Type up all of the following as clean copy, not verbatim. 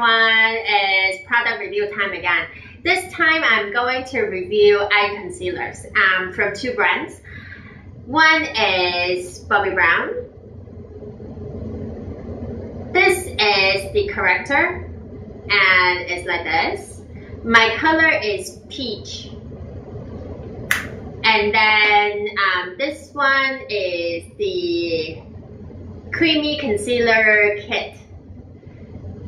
everyone, it's product review time again. This time I'm going to review eye concealers from two brands. One is Bobbi Brown. This is the corrector and it's like this. My color is peach. And then this one is the creamy concealer kit.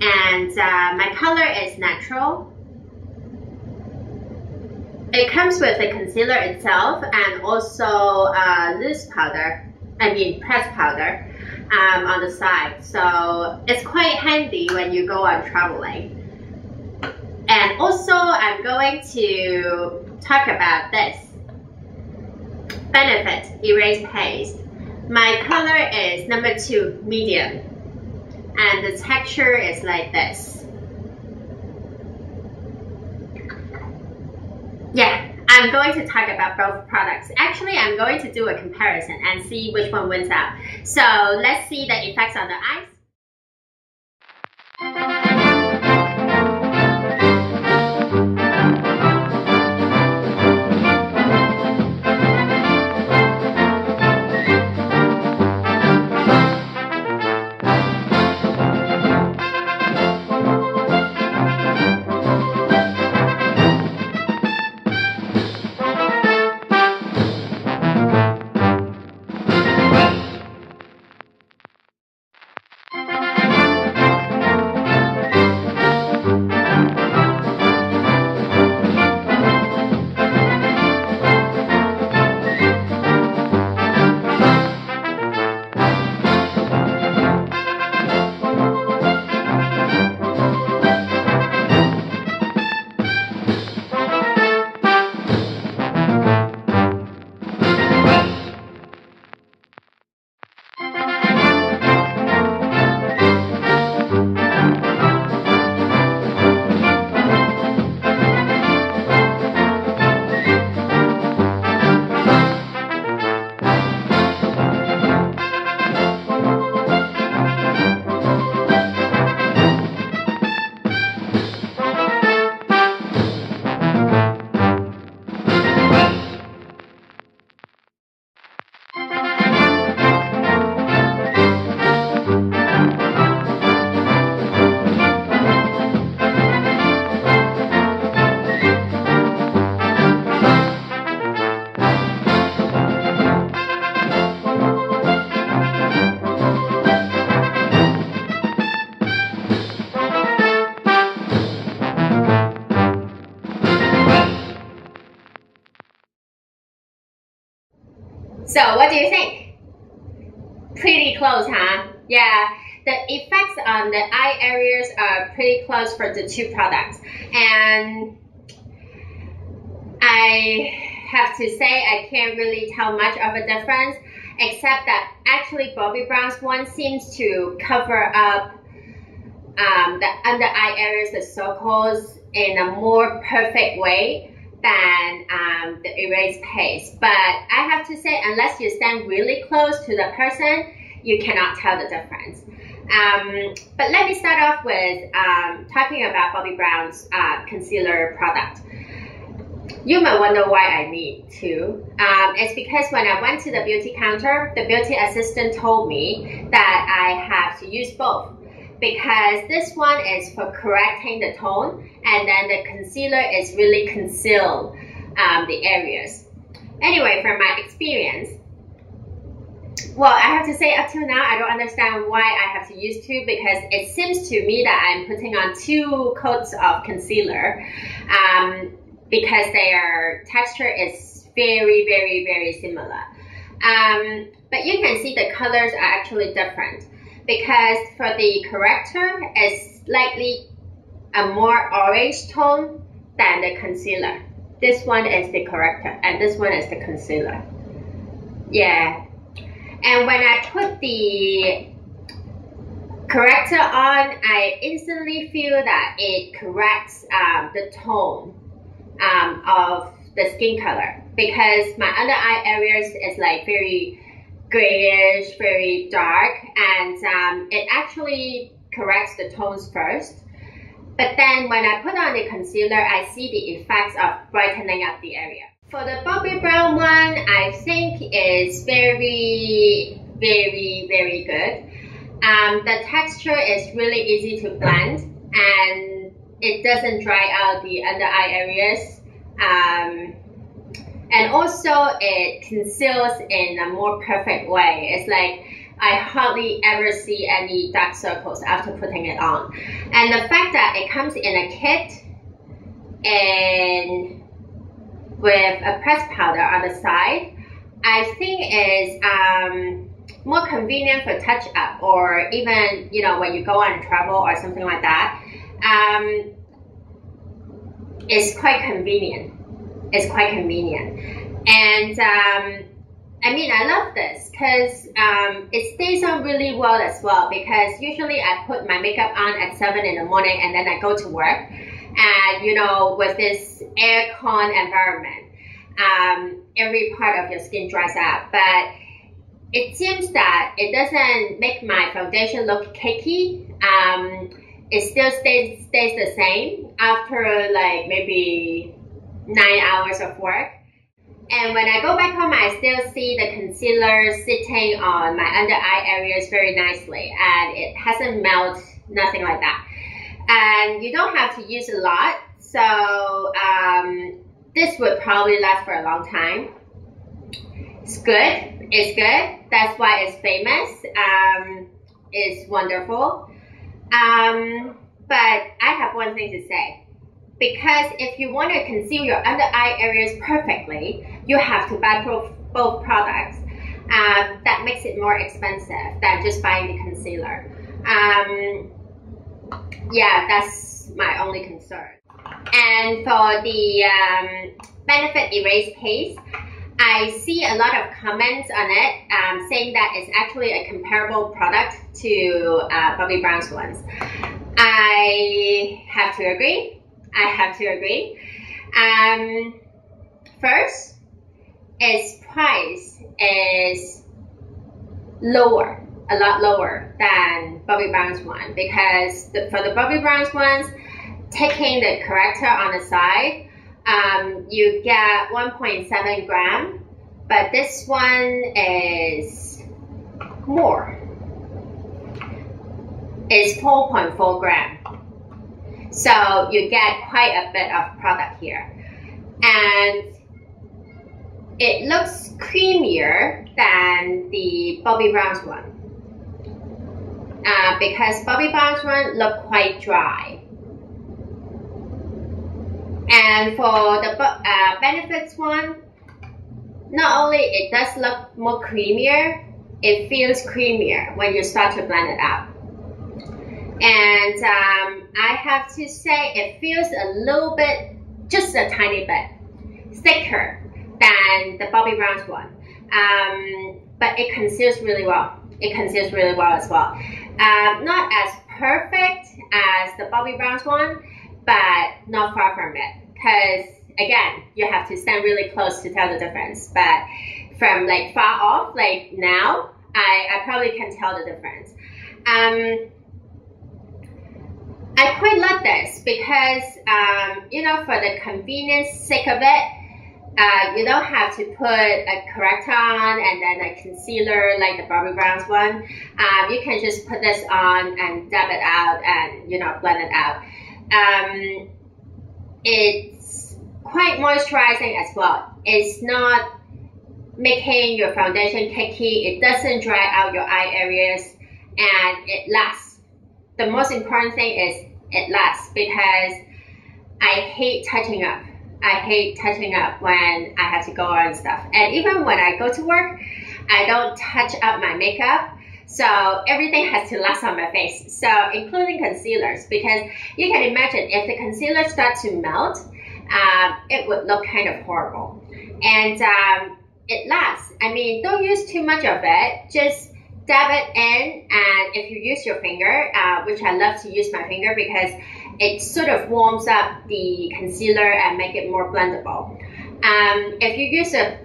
And my color is natural. It comes with the concealer itself and also loose powder, pressed powder on the side. So it's quite handy when you go on traveling. And also I'm going to talk about this Benefit Erase Paste. My color is number 2, medium. And the texture is like this. Yeah, I'm going to talk about both products. Actually, I'm going to do a comparison and see which one wins out. So let's see the effects on the eyes. So what do you think? Pretty close, huh? Yeah, the effects on the eye areas are pretty close for the two products. And I have to say I can't really tell much of a difference, except that actually Bobbi Brown's one seems to cover up the under eye areas, the circles, in a more perfect way than the erase paste. But I have to say, unless you stand really close to the person, you cannot tell the difference. But let me start off with talking about Bobbi Brown's concealer product. You might wonder why I need two. It's because when I went to the beauty counter, the beauty assistant told me that I have to use both, because this one is for correcting the tone and then the concealer is really conceal the areas. Anyway, from my experience, well, I have to say up till now I don't understand why I have to use two, because it seems to me that I'm putting on 2 coats of concealer because their texture is very, very, very similar. But you can see the colors are actually different, because for the corrector it's slightly a more orange tone than the concealer. This one is the corrector and this one is the concealer. Yeah. And when I put the corrector on, I instantly feel that it corrects the tone of the skin color, because my under eye areas is like very grayish, very dark, and it actually corrects the tones first. But then when I put on the concealer, I see the effects of brightening up the area. For the Bobbi Brown one, I think is very, very, very good. The texture is really easy to blend, and it doesn't dry out the under eye areas. And also it conceals in a more perfect way. It's like I hardly ever see any dark circles after putting it on. And the fact that it comes in a kit and with a pressed powder on the side, I think is more convenient for touch up, or even, you know, when you go on travel or something like that. It's quite convenient. It's quite convenient. And I mean, I love this because it stays on really well as well, because usually I put my makeup on at 7 in the morning and then I go to work, and you know, with this aircon environment, every part of your skin dries out. But it seems that it doesn't make my foundation look cakey. It still stays the same after like maybe 9 hours of work. And when I go back home, I still see the concealer sitting on my under eye areas very nicely, and it hasn't melted, nothing like that. And you don't have to use a lot, so this would probably last for a long time. It's good. It's good. That's why it's famous. It's wonderful. But I have one thing to say. Because if you want to conceal your under eye areas perfectly, you have to buy both products. That makes it more expensive than just buying the concealer. Yeah, that's my only concern. And for the Benefit Erase Paste, I see a lot of comments on it saying that it's actually a comparable product to Bobbi Brown's ones. I have to agree. First, its price is lower, a lot lower than Bobbi Brown's one, because for the Bobbi Brown's ones, taking the corrector on the side, you get 1.7 gram, but this one is more. It's 4.4 gram. So you get quite a bit of product here. And it looks creamier than the Bobbi Brown's one. Because Bobbi Brown's one looked quite dry. And for the Benefits one, not only it does look more creamier, it feels creamier when you start to blend it out. And I have to say it feels a little bit, just a tiny bit, thicker than the Bobbi Brown's one. But it conceals really well. It conceals really well as well. Not as perfect as the Bobbi Brown's one, but not far from it. Because again, you have to stand really close to tell the difference. But from like far off, like now, I probably can tell the difference. I quite like this because, you know, for the convenience sake of it, you don't have to put a corrector on and then a concealer like the Bobbi Brown's one. You can just put this on and dab it out and, you know, blend it out. It's quite moisturizing as well. It's not making your foundation cakey. It doesn't dry out your eye areas, and it lasts. The most important thing is it lasts, because I hate touching up. I hate touching up when I have to go out and stuff. And even when I go to work, I don't touch up my makeup. So everything has to last on my face. So including concealers, because you can imagine if the concealer starts to melt, it would look kind of horrible. And it lasts. I mean, don't use too much of it. Just dab it in, and if you use your finger, which I love to use my finger because it sort of warms up the concealer and make it more blendable. If you use a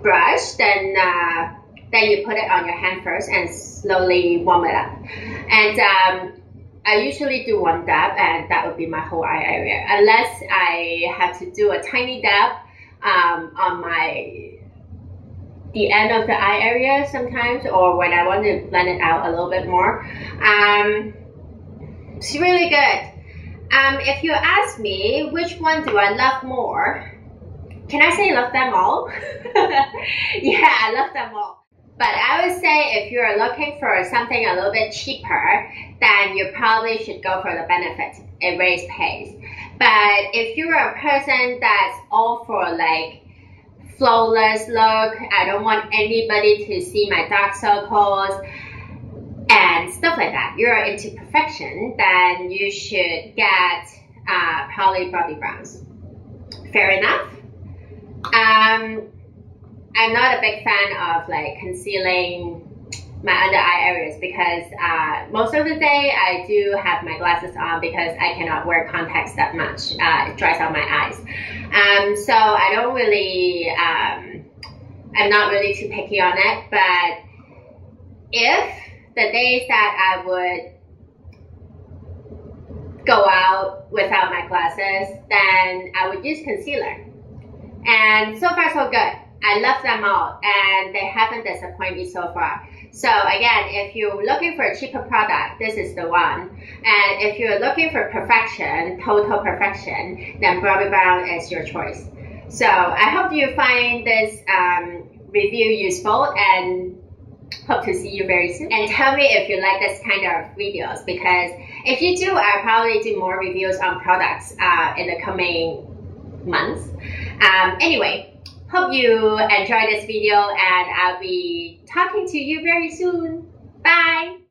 brush, then you put it on your hand first and slowly warm it up. And I usually do one dab, and that would be my whole eye area, unless I have to do a tiny dab on the end of the eye area sometimes, or when I want to blend it out a little bit more. It's really good. If you ask me which one do I love more, can I say love them all? Yeah, I love them all. But I would say if you're looking for something a little bit cheaper, then you probably should go for the Benefit Erase Paste. But if you're a person that's all for like flawless look, I don't want anybody to see my dark circles and stuff like that, you're into perfection, then you should get probably Bobbi Brown's. Fair enough. I'm not a big fan of like concealing my under eye areas because most of the day I do have my glasses on because I cannot wear contacts that much. It dries out my eyes. So I don't really, I'm not really too picky on it, but if the days that I would go out without my glasses, then I would use concealer. And so far so good. I love them all and they haven't disappointed me so far. So again, if you're looking for a cheaper product, this is the one. And if you're looking for perfection, total perfection, then Bobbi Brown is your choice. So I hope you find this review useful and hope to see you very soon. And tell me if you like this kind of videos, because if you do, I'll probably do more reviews on products in the coming months. Anyway, hope you enjoyed this video and I'll be talking to you very soon. Bye!